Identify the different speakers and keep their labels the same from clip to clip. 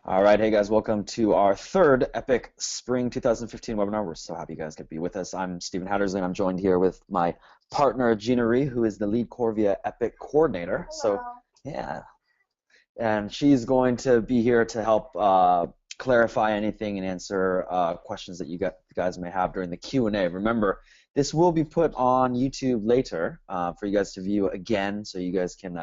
Speaker 1: All right, hey guys, welcome to our third EPIK Spring 2015 webinar. We're so happy you guys could be with us. I'm Stephen Hattersley, and I'm joined here with my partner, Gina Ree, who is the lead Korvia EPIK coordinator.
Speaker 2: Hello.
Speaker 1: So, yeah, and she's going to be here to help clarify anything and answer questions that you guys may have during the Q&A. Remember, this will be put on YouTube later for you guys to view again, so you guys can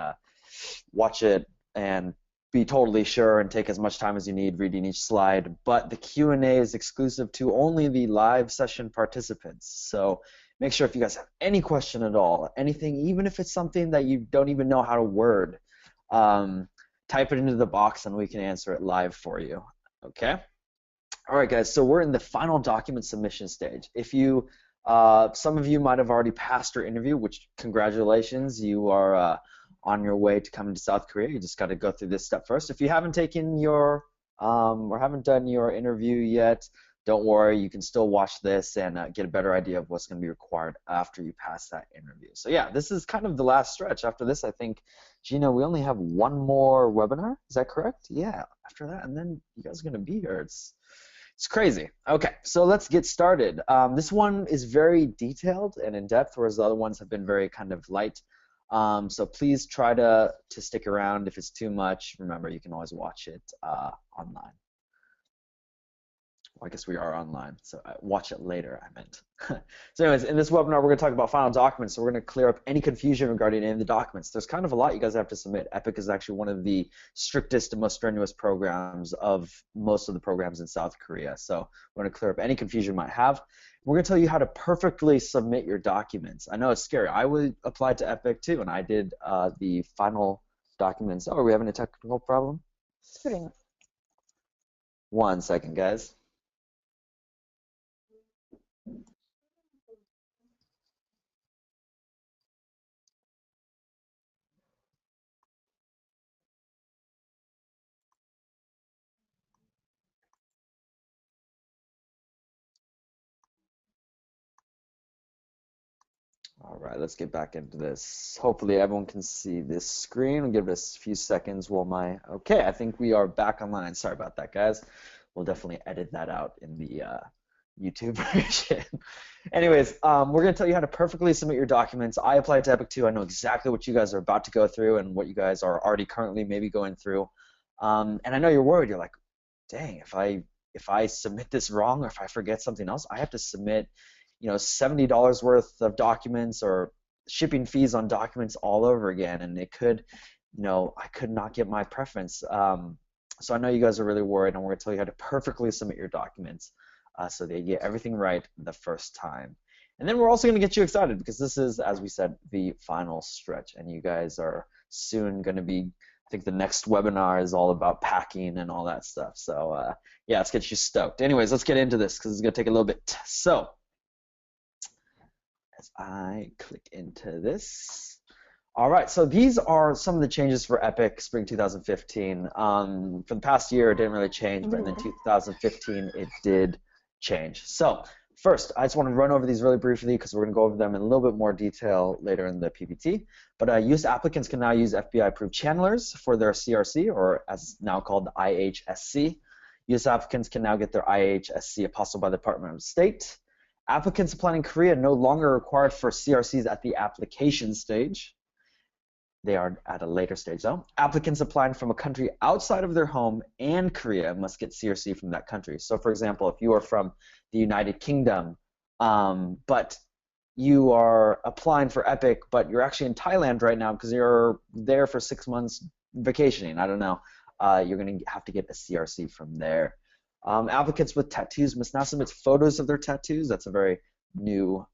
Speaker 1: watch it and be totally sure and take as much time as you need reading each slide. But the Q&A is exclusive to only the live session participants. So make sure if you guys have any question at all, anything, even if it's something that you don't even know how to word, type it into the box and we can answer it live for you. Okay? All right, guys, so we're in the final document submission stage. If you, some of you might have already passed your interview, which congratulations, you are on your way to coming to South Korea. You just got to go through this step first. If you haven't taken your or haven't done your interview yet, don't worry. You can still watch this and get a better idea of what's going to be required after you pass that interview. So yeah, this is kind of the last stretch. After this, I think, Gina, we only have one more webinar. Is that correct? Yeah. After that, and then you guys are going to be here. It's crazy. Okay, so let's get started. This one is very detailed and in depth, whereas the other ones have been very kind of light. So please try to stick around. If it's too much, remember you can always watch it online. Well, I guess we are online, so watch it later, I meant. So anyways, in this webinar, we're going to talk about final documents, so we're going to clear up any confusion regarding any of the documents. There's kind of a lot you guys have to submit. EPIK is actually one of the strictest and most strenuous programs of most of the programs in South Korea, so we're going to clear up any confusion you might have. We're going to tell you how to perfectly submit your documents. I know it's scary. I would apply to EPIK too, and I did the final documents. Oh, are we having a technical problem?
Speaker 2: Screen.
Speaker 1: 1 second, guys. All right, let's get back into this. Hopefully everyone can see this screen. We'll give this a few seconds while okay, I think we are back online. Sorry about that, guys. We'll definitely edit that out in the YouTube version. Anyways, we're going to tell you how to perfectly submit your documents. I applied to EPIK too. I know exactly what you guys are about to go through and what you guys are already currently maybe going through. And I know you're worried. You're like, dang, if I submit this wrong or if I forget something else, I have to submit $70 worth of documents or shipping fees on documents all over again, and it could, I could not get my preference. So I know you guys are really worried, and we're going to tell you how to perfectly submit your documents so that you get everything right the first time. And then we're also going to get you excited because this is, as we said, the final stretch, and you guys are soon going to be, I think the next webinar is all about packing and all that stuff. So yeah, let's get you stoked. Anyways, let's get into this because it's going to take a little bit. So as I click into this. All right, so these are some of the changes for EPIK Spring 2015. For the past year, it didn't really change, but in 2015, it did change. So first, I just want to run over these really briefly because we're going to go over them in a little bit more detail later in the PPT. But U.S. applicants can now use FBI-approved channelers for their CRC, or as now called the IHSC. U.S. applicants can now get their IHSC apostilled by the Department of State. Applicants applying in Korea no longer required for CRCs at the application stage. They are at a later stage though. Applicants applying from a country outside of their home and Korea must get CRC from that country. So for example, if you are from the United Kingdom, but you are applying for EPIK, but you're actually in Thailand right now because you're there for 6 months vacationing, I don't know, you're going to have to get a CRC from there. Applicants with tattoos must now submit photos of their tattoos. That's a very new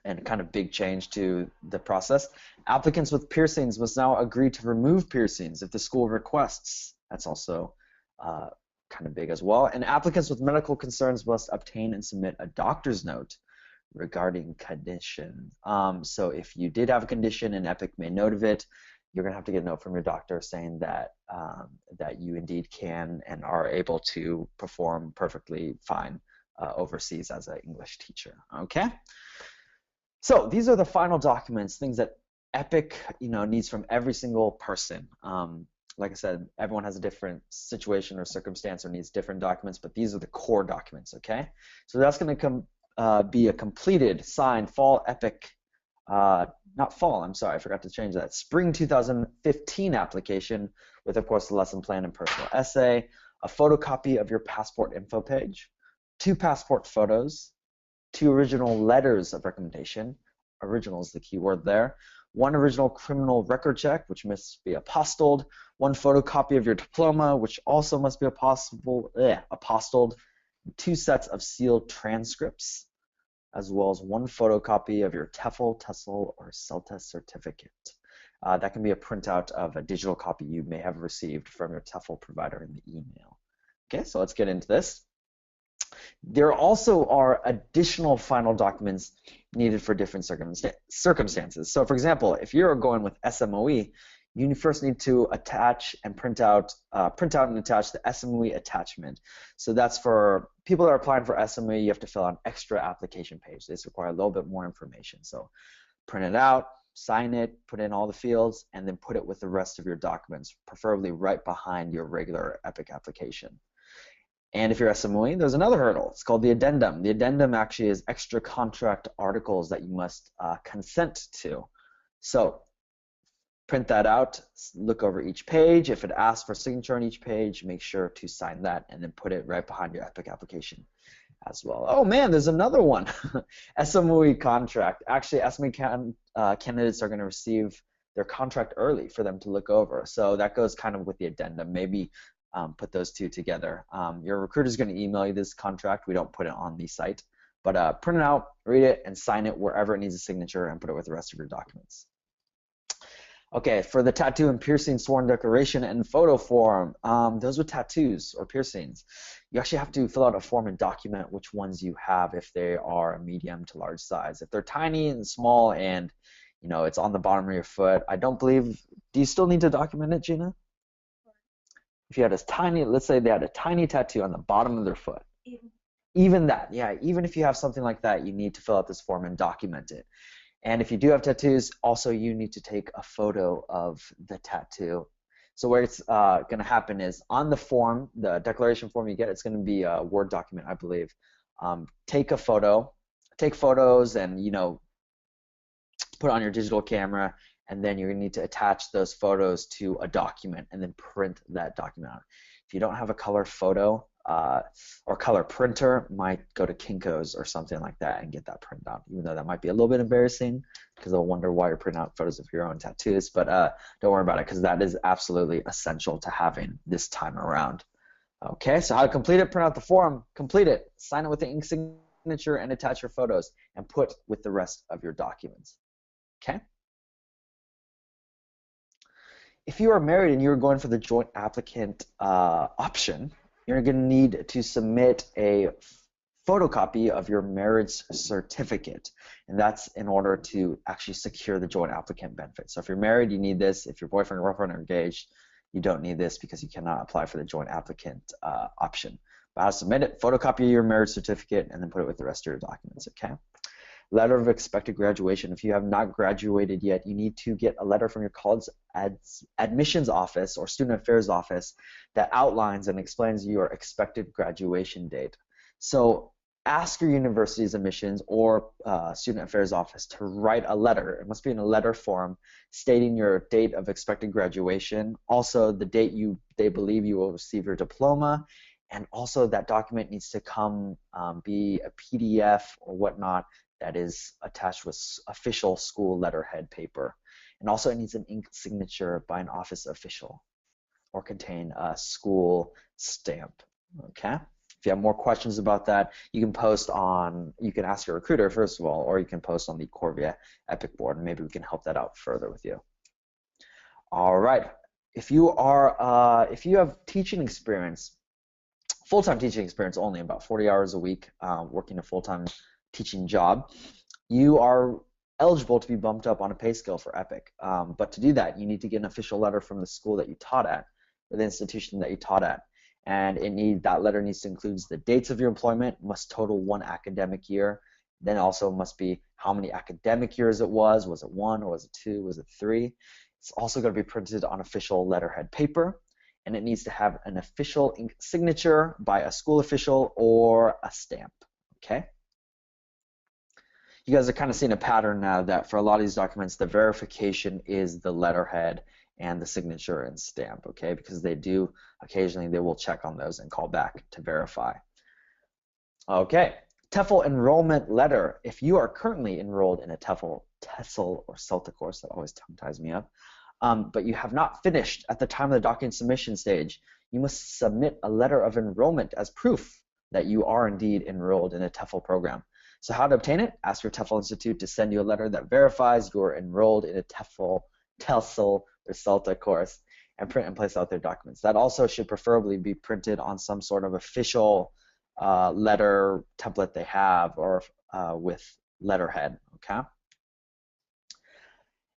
Speaker 1: and kind of big change to the process. Applicants with piercings must now agree to remove piercings if the school requests. That's also kind of big as well. And applicants with medical concerns must obtain and submit a doctor's note regarding condition. So if you did have a condition and EPIK made note of it, you're going to have to get a note from your doctor saying that that you indeed can and are able to perform perfectly fine overseas as an English teacher. Okay? So these are the final documents, things that EPIK needs from every single person. like I said, everyone has a different situation or circumstance or needs different documents, but these are the core documents, okay? So that's going to be a completed, signed fall EPIK, not fall, I'm sorry, I forgot to change that, spring 2015 application with, of course, the lesson plan and personal essay, a photocopy of your passport info page, 2 passport photos, 2 original letters of recommendation, original is the key word there, 1 original criminal record check, which must be apostilled, 1 photocopy of your diploma, which also must be apostilled, 2 sets of sealed transcripts, as well as 1 photocopy of your TEFL, TESOL, or CELTES certificate. That can be a printout of a digital copy you may have received from your TEFL provider in the email. Okay, so let's get into this. There also are additional final documents needed for different circumstances. So for example, if you're going with SMOE, you first need to attach and print out and attach the SMOE attachment. So that's for people that are applying for SMOE, you have to fill out an extra application page. This requires a little bit more information. So print it out, sign it, put in all the fields, and then put it with the rest of your documents, preferably right behind your regular EPIK application. And if you're SMOE, there's another hurdle. It's called the addendum. The addendum actually is extra contract articles that you must consent to. So print that out, look over each page. If it asks for signature on each page, make sure to sign that and then put it right behind your EPIK application as well. Oh man, there's another one. SMOE contract. Actually, SMOE candidates are going to receive their contract early for them to look over. So that goes kind of with the addendum. Maybe put those 2 together. Your recruiter is going to email you this contract. We don't put it on the site. But print it out, read it, and sign it wherever it needs a signature and put it with the rest of your documents. Okay, for the tattoo and piercing sworn declaration and photo form, those with tattoos or piercings, you actually have to fill out a form and document which ones you have if they are a medium to large size. If they're tiny and small and it's on the bottom of your foot, I don't believe, do you still need to document it, Gina? If you had a tiny, let's say they had a tiny tattoo on the bottom of their foot. Even that, yeah, even if you have something like that, you need to fill out this form and document it. And if you do have tattoos, also you need to take a photo of the tattoo. So where it's going to happen is on the form, the declaration form you get, it's going to be a Word document, I believe. Take a photo, take photos and, put on your digital camera, and then you're going to need to attach those photos to a document and then print that document out. If you don't have a color photo or color printer, might go to Kinko's or something like that and get that printed out, even though that might be a little bit embarrassing because they'll wonder why you're printing out photos of your own tattoos, but don't worry about it because that is absolutely essential to having this time around. Okay, so how to complete it? Print out the form, complete it, sign it with the ink signature, and attach your photos and put with the rest of your documents. Okay? If you are married and you're going for the joint applicant option, you're going to need to submit a photocopy of your marriage certificate, and that's in order to actually secure the joint applicant benefit. So if you're married, you need this. If your boyfriend or girlfriend are engaged, you don't need this because you cannot apply for the joint applicant option. But I'll submit it, photocopy your marriage certificate, and then put it with the rest of your documents, okay? Letter of expected graduation. If you have not graduated yet, you need to get a letter from your college admissions office or student affairs office that outlines and explains your expected graduation date. So ask your university's admissions or student affairs office to write a letter. It must be in a letter form stating your date of expected graduation, also the date they believe you will receive your diploma, and also that document needs to come be a PDF or whatnot that is attached with official school letterhead paper. And also it needs an ink signature by an office official or contain a school stamp, okay? If you have more questions about that, you can ask your recruiter first of all, or you can post on the Korvia EPIK board, and maybe we can help that out further with you. All right, if you have teaching experience, full-time teaching experience only, about 40 hours a week, working a full-time teaching job, you are eligible to be bumped up on a pay scale for EPIK. But to do that, you need to get an official letter from the school that you taught at, or the institution that you taught at. And that letter needs to include the dates of your employment, must total 1 academic year, then also must be how many academic years it was it 1 or was it 2, was it 3? It's also going to be printed on official letterhead paper, and it needs to have an official signature by a school official or a stamp, okay? You guys are kind of seeing a pattern now that for a lot of these documents, the verification is the letterhead and the signature and stamp, okay? Because they do, occasionally they will check on those and call back to verify. Okay, TEFL enrollment letter. If you are currently enrolled in a TEFL, TESOL, or CELTA course, that always tongue-ties me up, but you have not finished at the time of the document submission stage, you must submit a letter of enrollment as proof that you are indeed enrolled in a TEFL program. So how to obtain it? Ask your TEFL Institute to send you a letter that verifies you're enrolled in a TEFL, TESOL, or CELTA course, and print and place out their documents. That also should preferably be printed on some sort of official letter template they have, or with letterhead, okay?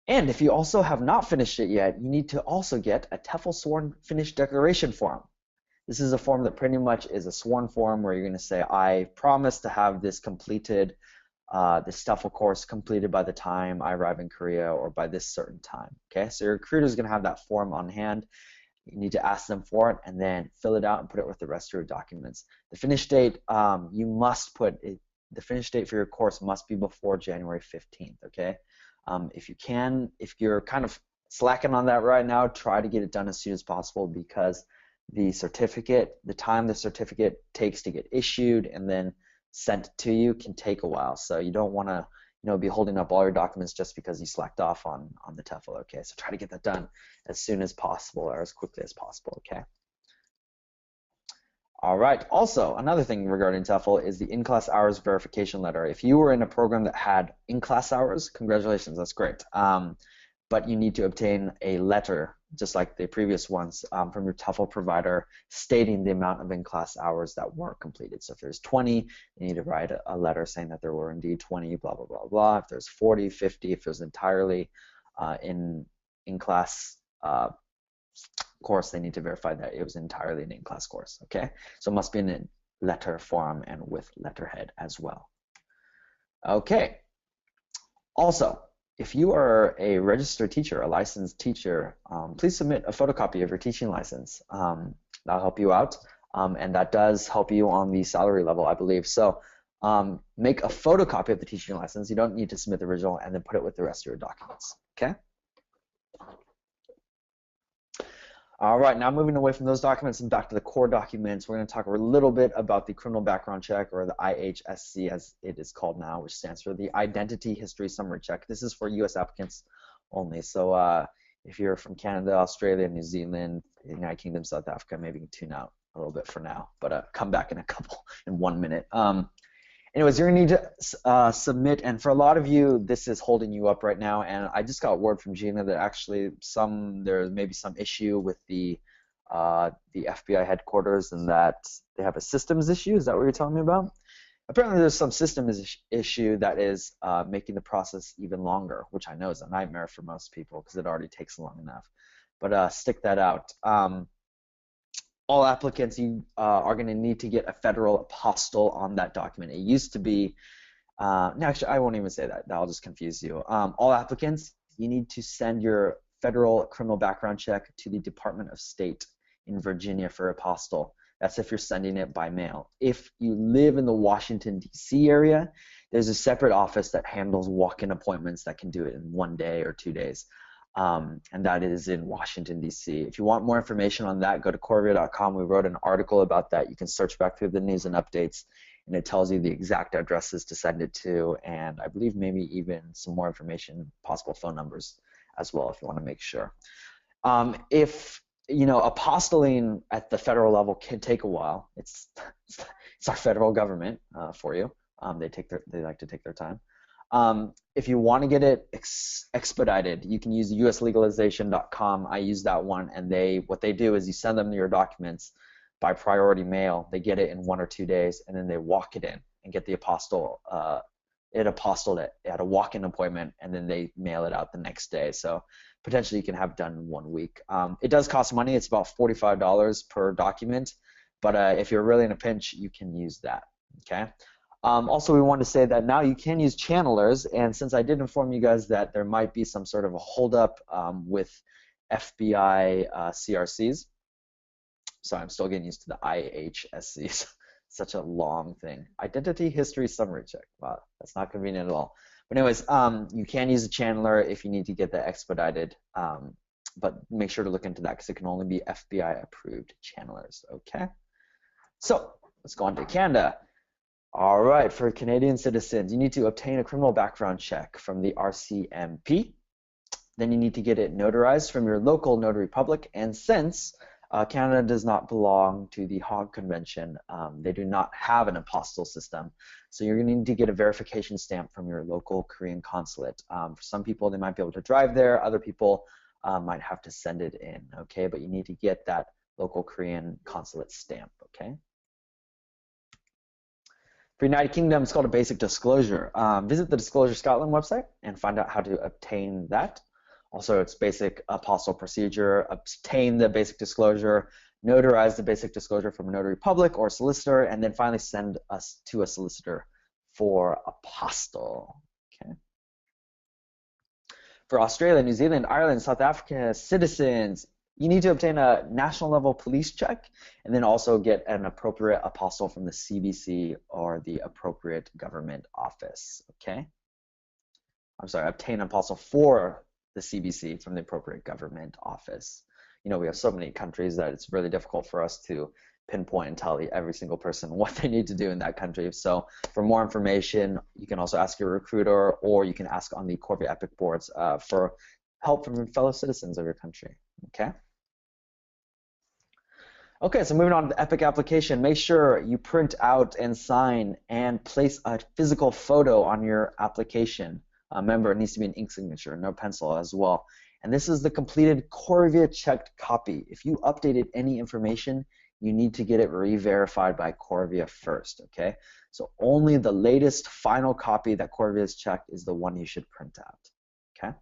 Speaker 1: And if you also have not finished it yet, you need to also get a TEFL Sworn Finished Declaration form. This is a form that pretty much is a sworn form where you're going to say, I promise to have this completed, this TEFL course completed by the time I arrive in Korea or by this certain time. Okay, so your recruiter is going to have that form on hand. You need to ask them for it and then fill it out and put it with the rest of your documents. The finish date, you must put it, the finish date for your course must be before January 15th. Okay, if you can, if you're kind of slacking on that right now, try to get it done as soon as possible, because the certificate, the time the certificate takes to get issued and then sent to you can take a while. So you don't want to, be holding up all your documents just because you slacked off on the TEFL. Okay, so try to get that done as soon as possible or as quickly as possible. Okay. All right. Also, another thing regarding TEFL is the in-class hours verification letter. If you were in a program that had in-class hours, congratulations, that's great. But you need to obtain a letter, just like the previous ones, from your TEFL provider stating the amount of in-class hours that were completed. So if there's 20, you need to write a letter saying that there were indeed 20, blah, blah, blah, blah. If there's 40, 50, if it was entirely in-class course, they need to verify that it was entirely an in-class course, okay? So it must be in a letter form and with letterhead as well. Okay. Also, if you are a registered teacher, a licensed teacher, please submit a photocopy of your teaching license. That'll help you out, and that does help you on the salary level, I believe. So make a photocopy of the teaching license. You don't need to submit the original, and then put it with the rest of your documents, okay? All right, now moving away from those documents and back to the core documents, we're going to talk a little bit about the criminal background check, or the IHSC as it is called now, which stands for the Identity History Summary Check. This is for U.S. applicants only. So if you're from Canada, Australia, New Zealand, United Kingdom, South Africa, maybe you can tune out a little bit for now, but come back in 1 minute. Anyways, you're going to need to submit, and for a lot of you, this is holding you up right now, and I just got word from Gina that actually there may be some issue with the FBI headquarters, and that they have a systems issue. Is that what you're telling me about? Apparently there's some systems issue that is making the process even longer, which I know is a nightmare for most people because it already takes long enough. But stick that out. All applicants are going to need to get a federal apostille on that document. It used to be, no, actually, I won't even say that. That'll just confuse you. All applicants, you need to send your federal criminal background check to the Department of State in Virginia for apostille. That's if you're sending it by mail. If you live in the Washington, D.C. area, there's a separate office that handles walk-in appointments that can do it in 1 day or 2 days. And that is in Washington, D.C. If you want more information on that, go to Korvia.com. We wrote an article about that. You can search back through the news and updates, and it tells you the exact addresses to send it to, and I believe maybe even some more information, possible phone numbers as well, if you want to make sure. If apostilling at the federal level can take a while. It's our federal government for you. They like to take their time. If you want to get it expedited, you can use uslegalization.com. I use that one, and what they do is you send them your documents by priority mail. They get it in 1 or 2 days, and then they walk it in and get the apostille. It apostilled at a walk-in appointment, and then they mail it out the next day. So potentially you can have it done in 1 week. It does cost money. It's about $45 per document, but if you're really in a pinch, you can use that. Okay. Also, we want to say that now you can use channelers, and since I did inform you guys that there might be some sort of a holdup with FBI CRCs, sorry, I'm still getting used to the IHSCs. Such a long thing. Identity history summary check. Wow, that's not convenient at all. But anyways, you can use a channeler if you need to get that expedited, but make sure to look into that because it can only be FBI approved channelers, okay? So let's go on to Canada. All right, for Canadian citizens, you need to obtain a criminal background check from the RCMP. Then you need to get it notarized from your local notary public, and since Canada does not belong to the Hague Convention, they do not have an apostille system. So you're going to need to get a verification stamp from your local Korean consulate. For some people, they might be able to drive there. Other people might have to send it in, okay? But you need to get that local Korean consulate stamp, okay? For United Kingdom, it's called a basic disclosure. Visit the Disclosure Scotland website and find out how to obtain that. Also, it's basic apostille procedure. Obtain the basic disclosure, notarize the basic disclosure from a notary public or solicitor, and then finally send us to a solicitor for apostille. Okay. For Australia, New Zealand, Ireland, South Africa citizens, you need to obtain a national level police check and then also get an appropriate apostille from the CBC or the appropriate government office. Okay. I'm sorry, obtain an apostille for the CBC from the appropriate government office. You know, we have so many countries that it's really difficult for us to pinpoint and tell every single person what they need to do in that country. So for more information, you can also ask your recruiter, or you can ask on the Korvia EPIK boards for help from fellow citizens of your country, okay? Okay, so moving on to the EPIK application, make sure you print out and sign and place a physical photo on your application. Remember, it needs to be an ink signature, no pencil as well. And this is the completed Korvia checked copy. If you updated any information, you need to get it re-verified by Korvia first, okay? So only the latest final copy that Korvia has checked is the one you should print out, okay?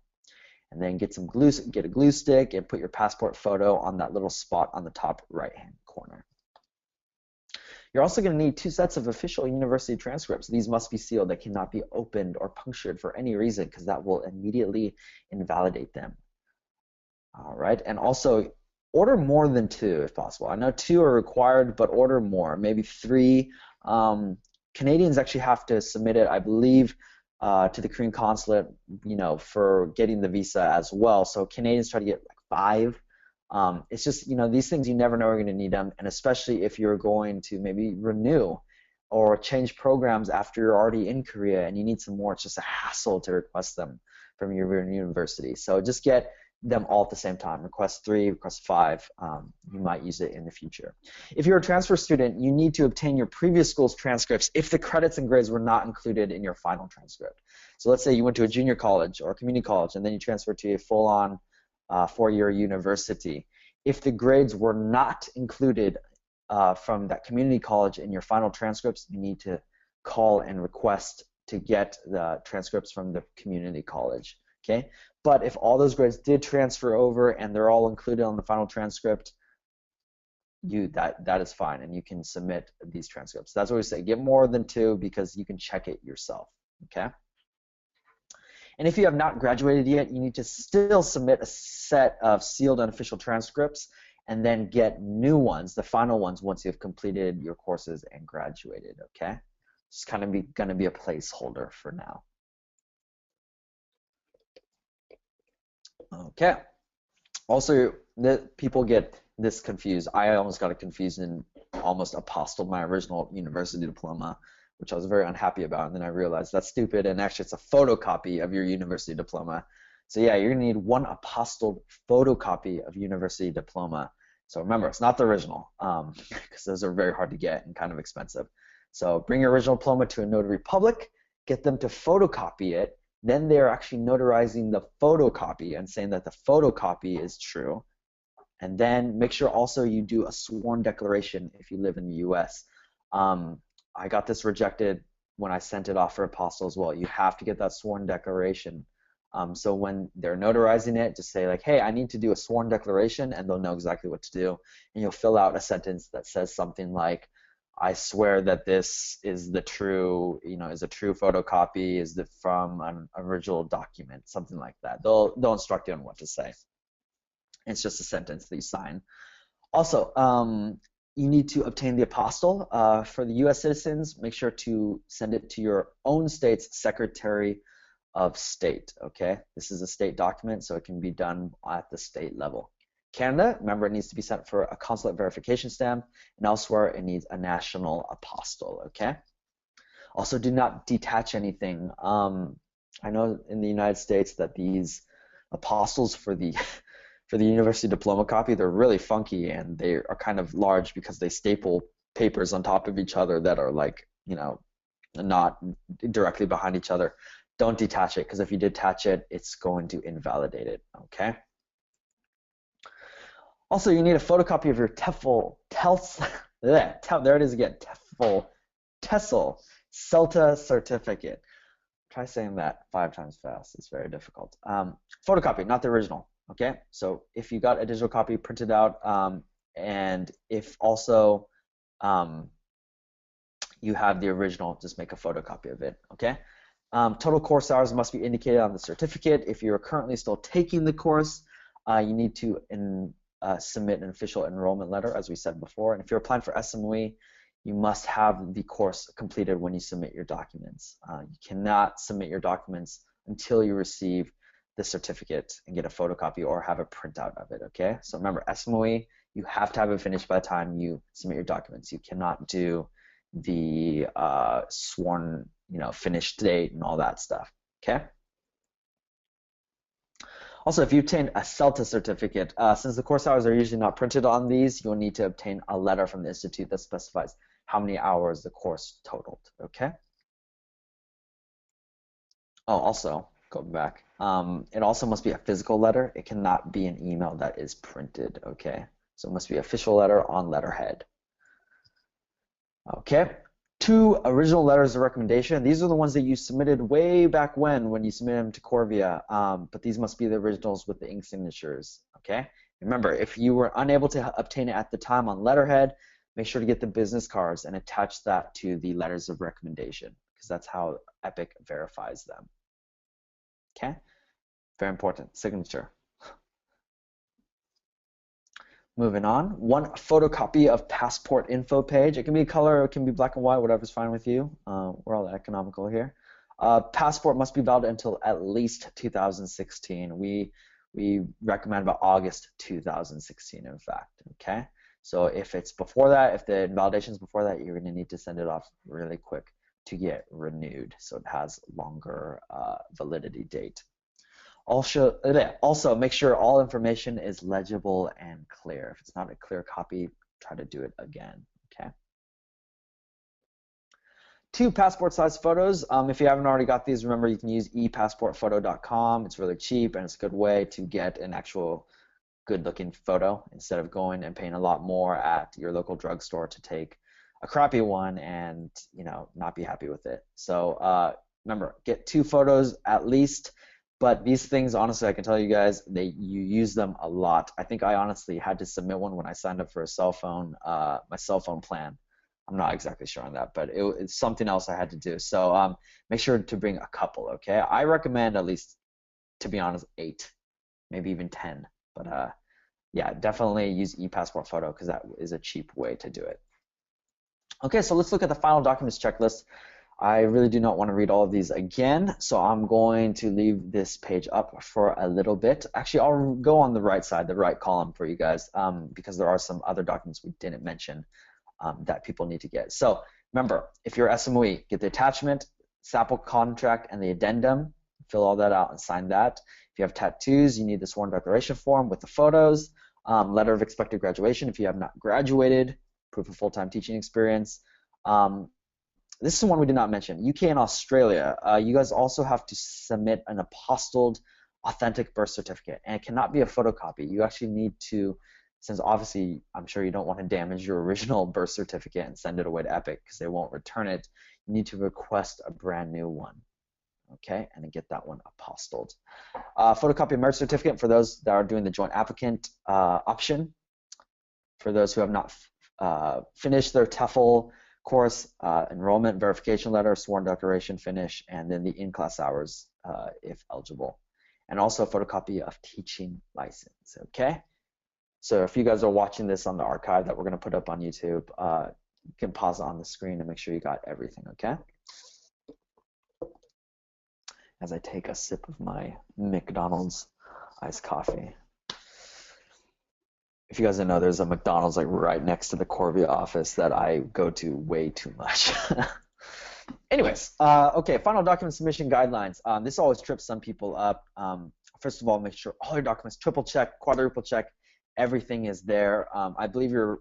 Speaker 1: And then get a glue stick and put your passport photo on that little spot on the top right-hand corner. You're also going to need 2 sets of official university transcripts. These must be sealed. They cannot be opened or punctured for any reason because that will immediately invalidate them. All right, and also order more than 2 if possible. I know 2 are required, but order more, maybe 3. Canadians actually have to submit it, I believe, to the Korean consulate, you know, for getting the visa as well. So Canadians try to get like 5. It's just, you know, these things you never know you're going to need them, and especially if you're going to maybe renew or change programs after you're already in Korea and you need some more. It's just a hassle to request them from your university. So just get them all at the same time. Request 3, request 5. You might use it in the future. If you're a transfer student, you need to obtain your previous school's transcripts if the credits and grades were not included in your final transcript. So let's say you went to a junior college or a community college and then you transferred to a full-on 4-year university. If the grades were not included from that community college in your final transcripts, you need to call and request to get the transcripts from the community college. Okay, but if all those grades did transfer over and they're all included on the final transcript, that is fine, and you can submit these transcripts. That's what we say. Get more than 2 because you can check it yourself. Okay. And if you have not graduated yet, you need to still submit a set of sealed unofficial transcripts and then get new ones, the final ones, once you've completed your courses and graduated, okay? It's kind of going to be a placeholder for now. Okay. Also, people get this confused. I almost got it confused and almost apostled my original university diploma, which I was very unhappy about, and then I realized that's stupid, and actually it's a photocopy of your university diploma. So yeah, you're going to need 1 apostilled photocopy of university diploma. So remember, it's not the original, because those are very hard to get and kind of expensive. So bring your original diploma to a notary public, get them to photocopy it, then they're actually notarizing the photocopy and saying that the photocopy is true. And then make sure also you do a sworn declaration if you live in the US. I got this rejected when I sent it off for apostille as well. You have to get that sworn declaration. So when they're notarizing it, just say like, hey, I need to do a sworn declaration, and they'll know exactly what to do. And you'll fill out a sentence that says something like, I swear that this is the true, is a true photocopy, is it from an original document, something like that. They'll instruct you on what to say. It's just a sentence that you sign. Also, you need to obtain the apostille. For the U.S. citizens, make sure to send it to your own state's Secretary of State, okay? This is a state document, so it can be done at the state level. Canada, remember, it needs to be sent for a consulate verification stamp, and elsewhere it needs a national apostille, okay? Also, do not detach anything. I know in the United States that these apostilles for the university diploma copy, they're really funky, and they are kind of large because they staple papers on top of each other that are like, not directly behind each other. Don't detach it, because if you detach it, it's going to invalidate it, okay? Also, you need a photocopy of your there it is again, TESOL CELTA certificate. Try saying that 5 times fast. It's very difficult. Photocopy, not the original. Okay, so if you got a digital copy printed out, and if also you have the original, just make a photocopy of it. Okay. Total course hours must be indicated on the certificate. If you're currently still taking the course, you need to submit an official enrollment letter, as we said before. And if you're applying for SMOE, you must have the course completed when you submit your documents. You cannot submit your documents until you receive the certificate and get a photocopy or have a printout of it, okay? So remember, SMOE, you have to have it finished by the time you submit your documents. You cannot do the sworn, finished date and all that stuff, okay? Also, if you obtain a CELTA certificate, since the course hours are usually not printed on these, you'll need to obtain a letter from the institute that specifies how many hours the course totaled, okay? Oh, also, go back. It also must be a physical letter. It cannot be an email that is printed, okay? So it must be an official letter on letterhead. Okay, 2 original letters of recommendation. These are the ones that you submitted way back when you submitted them to Korvia, but these must be the originals with the ink signatures, okay? Remember, if you were unable to obtain it at the time on letterhead, make sure to get the business cards and attach that to the letters of recommendation, because that's how EPIK verifies them, okay? Very important, signature. Moving on, 1 photocopy of passport info page. It can be color, it can be black and white, whatever's fine with you. We're all economical here. Passport must be valid until at least 2016. We recommend about August 2016, in fact, okay? So if it's before that, if the invalidation is before that, you're gonna need to send it off really quick to get renewed, so it has longer validity date. Also, make sure all information is legible and clear. If it's not a clear copy, try to do it again, okay? 2 passport size photos. If you haven't already got these, remember you can use epassportphoto.com. It's really cheap and it's a good way to get an actual good looking photo instead of going and paying a lot more at your local drugstore to take a crappy one and not be happy with it. So remember, get 2 photos at least. But these things, honestly, I can tell you guys, you use them a lot. I think I honestly had to submit one when I signed up for a cell phone, my cell phone plan. I'm not exactly sure on that, but it's something else I had to do. So make sure to bring a couple, okay? I recommend at least, to be honest, 8, maybe even 10. But yeah, definitely use ePassport Photo because that is a cheap way to do it. Okay, so let's look at the final documents checklist. I really do not want to read all of these again, so I'm going to leave this page up for a little bit. Actually, I'll go on the right side, the right column for you guys, because there are some other documents we didn't mention that people need to get. So remember, if you're SMOE, get the attachment, sample contract, and the addendum. Fill all that out and sign that. If you have tattoos, you need the sworn declaration form with the photos, letter of expected graduation if you have not graduated, proof of full-time teaching experience. This is the one we did not mention. UK and Australia, you guys also have to submit an apostilled authentic birth certificate, and it cannot be a photocopy. You actually need to, since obviously I'm sure you don't want to damage your original birth certificate and send it away to EPIK because they won't return it, you need to request a brand new one, okay, and then get that one apostilled. Photocopy of marriage certificate for those that are doing the joint applicant option. For those who have not finished their TEFL, course, enrollment, verification letter, sworn declaration, finish, and then the in-class hours if eligible. And also a photocopy of teaching license, okay? So if you guys are watching this on the archive that we're going to put up on YouTube, you can pause it on the screen and make sure you got everything, okay? As I take a sip of my McDonald's iced coffee. If you guys didn't know, there's a McDonald's like right next to the Korvia office that I go to way too much. Anyways, okay, final document submission guidelines. This always trips some people up. First of all, make sure all your documents triple check, quadruple check, everything is there. I believe your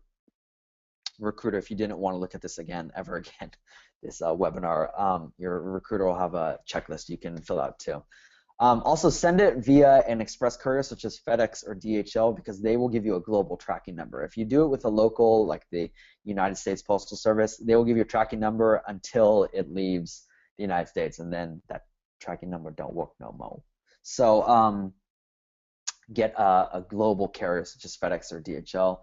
Speaker 1: recruiter, if you didn't want to look at this again, ever again, this webinar, your recruiter will have a checklist you can fill out too. Also, send it via an express courier such as FedEx or DHL because they will give you a global tracking number. If you do it with a local, like the United States Postal Service, they will give you a tracking number until it leaves the United States, and then that tracking number don't work no more. So get a global carrier such as FedEx or DHL.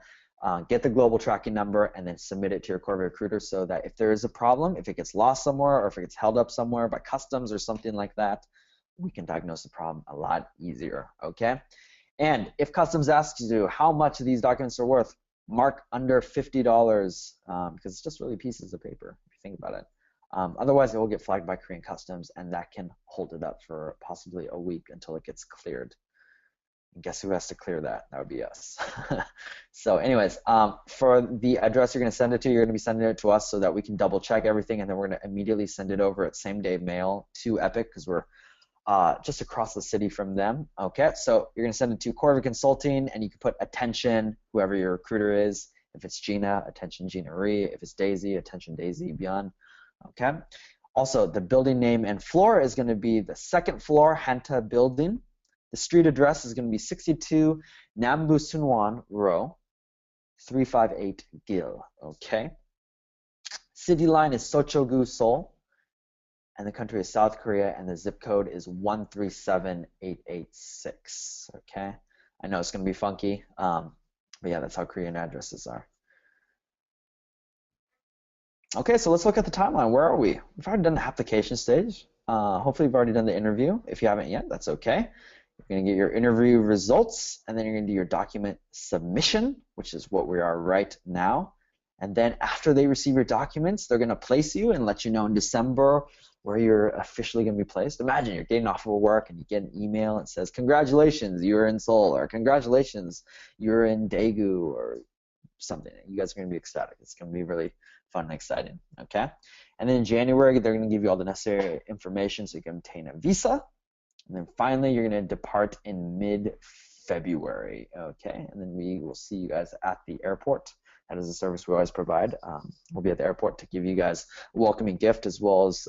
Speaker 1: Get the global tracking number and then submit it to your Korvia recruiter so that if there is a problem, if it gets lost somewhere or if it gets held up somewhere by customs or something like that, we can diagnose the problem a lot easier, okay? And if customs asks you how much these documents are worth, mark under $50 because it's just really pieces of paper if you think about it. Otherwise, it will get flagged by Korean customs and that can hold it up for possibly a week until it gets cleared. And guess who has to clear that? That would be us. So anyways, for the address you're going to send it to, you're going to be sending it to us so that we can double check everything and then we're going to immediately send it over at same day mail to EPIK because we're just across the city from them. Okay, so you're going to send it to Korvia Consulting, and you can put attention, whoever your recruiter is. If it's Gina, attention Gina Ree. If it's Daisy, attention Daisy Bjorn. Okay. Also, the building name and floor is going to be the second floor, Hanta Building. The street address is going to be 62 Nambu Sunwon Row, 358 Gil. Okay. City line is Sochogu, Seoul. And the country is South Korea, and the zip code is 137886. Okay, I know it's going to be funky, but yeah, that's how Korean addresses are. Okay, so let's look at the timeline. Where are we? We've already done the application stage. Hopefully, you've already done the interview. If you haven't yet, that's okay. You're going to get your interview results, and then you're going to do your document submission, which is what we are right now. And then after they receive your documents, they're going to place you and let you know in December where you're officially going to be placed. Imagine you're getting off of work and you get an email that says, congratulations, you're in Seoul, or congratulations, you're in Daegu, or something. You guys are going to be ecstatic. It's going to be really fun and exciting, okay? And then in January, they're going to give you all the necessary information so you can obtain a visa. And then finally, you're going to depart in mid-February, okay? And then we will see you guys at the airport. That is a service we always provide. We'll be at the airport to give you guys a welcoming gift as well as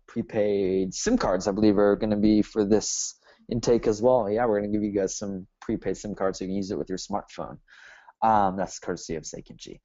Speaker 1: prepaid SIM cards, I believe, are going to be for this intake as well. Yeah, we're going to give you guys some prepaid SIM cards so you can use it with your smartphone. That's courtesy of Seikinji.